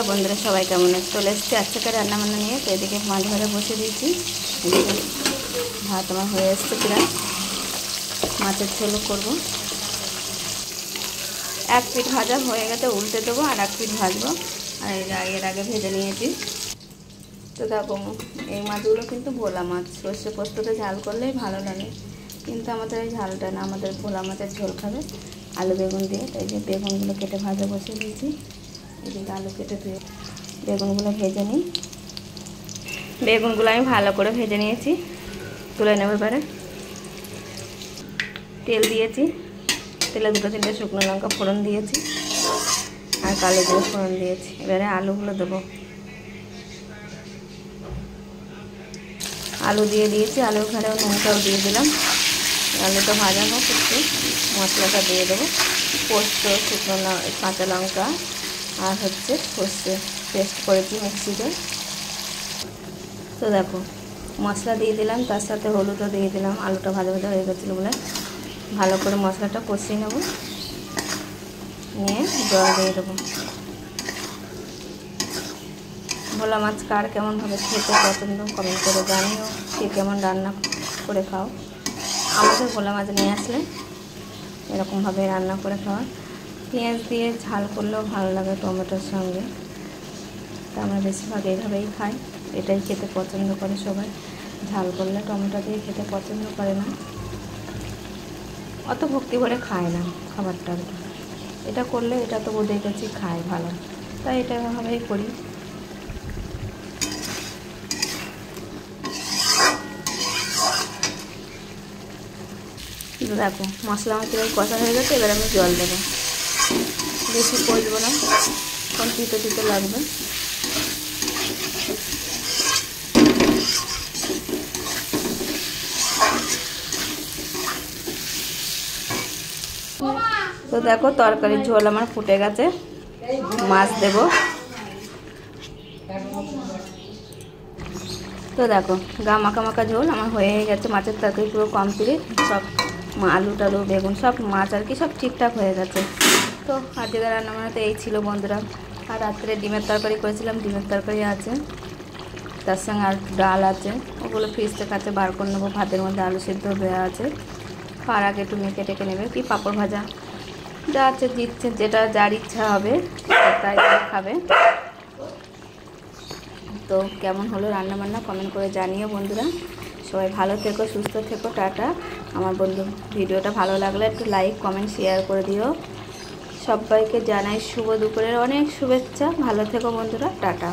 বন্ধুরা সবাই কেমন আছে? চলে এসেছি আজকে রান্না বান্না নিয়ে। তো এদিকে মাছ ভাজা বসে দিয়েছি, এদিকে ভাত আমার হয়ে এসছে প্রায়। মাছের ঝোল করব। এক পিঠ ভাজা হয়ে গেছে, উল্টে দেবো, আর এক পিঠ ভাজবো। আর এর আগে ভেজে নিয়েছি। তো দেখো, এই মাছগুলো কিন্তু ভোলা মাছ, সর্ষে পোস্ততে ঝাল করলেই ভালো লাগে, কিন্তু আমাদের এই ঝালটা না, আমাদের ভোলা মাছের ঝোল খাবে আলু বেগুন দিয়ে। তাই যে বেগুনগুলো কেটে ভাজা বসে দিয়েছি। এদিকে আলু কেটে ধুয়ে বেগুনগুলো ভেজে নিই। বেগুনগুলো আমি ভালো করে ভেজে নিয়েছি, তুলে নেব এবারে। তেল দিয়েছি, তেলে 2-3টে শুকনো লঙ্কা ফোড়ন দিয়েছি, আর কালো জিরে ফোড়ন দিয়েছি। এবারে আলুগুলো দেবো। আলু দিয়ে দিয়েছি, আলুর ঘরেও নুনটাও দিয়ে দিলাম। আলুটা ভাজা হোক একটু, মশলাটা দিয়ে দেবো। পোস্ত, শুকনো কাঁচা লঙ্কা আর সর্ষে পেস্ট করেছি মিক্সিতে। তো দেখো, মশলা দিয়ে দিলাম, তার সাথে হলুদও দিয়ে দিলাম। আলুটা ভাজা ভাজা হয়ে গেছিলো বলে ভালো করে মশলাটা কষিয়ে নেব, নিয়ে জল দিয়ে দেবো। ভোলা মাছ কার কেমনভাবে খেতে পছন্দ কমেন্ট করে জানিও, কে কেমন রান্না করে খাও। আমাদের ভোলা মাছ নিয়ে আসলে এরকমভাবে রান্না করে খাওয়া। পেঁয়াজ দিয়ে ঝাল করলেও ভালো লাগে টমেটোর সঙ্গে, তা আমরা বেশিরভাগ এইভাবেই খাই। এটাই খেতে পছন্দ করে সবাই। ঝাল করলে টমেটো দিয়ে খেতে পছন্দ করে না, অত ভক্তি করে খায় না খাবারটা আর কি। এটা করলে এটা তো দেখেছি খায় ভালো, তাই এটা এভাবেই করি। দেখো, মশলা আমার কিরকম কষা হয়ে গেছে। এবার আমি জল দেবো, বেশি কষবো না, কারণ তিতো তিতো লাগবে। তো দেখো, তরকারির ঝোল আমার ফুটে গেছে, মাছ দেব। তো দেখো, গা মাখা মাখা ঝোল আমার হয়ে গেছে। মাছের তরকারি পুরো কমপ্লিট, সব আলু টালু বেগুন সব মাছ আর কি সব ঠিকঠাক হয়ে গেছে। তো আজকে রান্না বান্না তো এই ছিল বন্ধুরা। আর রাত্রে ডিমের তরকারি করেছিলাম, ডিমের তরকারি আছে, তার সঙ্গে আর ডাল আছে, ওগুলো ফ্রিজ থেকে কাছে বার করে নেবো। ভাতের মধ্যে আলু সিদ্ধ দেওয়া আছে, খাওয়ার আগে একটু মেখে টেকে নেবে। কি পাঁপড় ভাজা যা আছে দিচ্ছে, যেটা যার ইচ্ছা হবে তাই খাবে। তো কেমন হলো রান্নাবান্না কমেন্ট করে জানিও বন্ধুরা। সবাই ভালো থেকো, সুস্থ থেকো, টাটা। আমার বন্ধু ভিডিওটা ভালো লাগলে একটু লাইক কমেন্ট শেয়ার করে দিও। সবাইকে জানাই শুভ দুপুরের অনেক শুভেচ্ছা। ভালো থেকো বন্ধুরা, টাটা।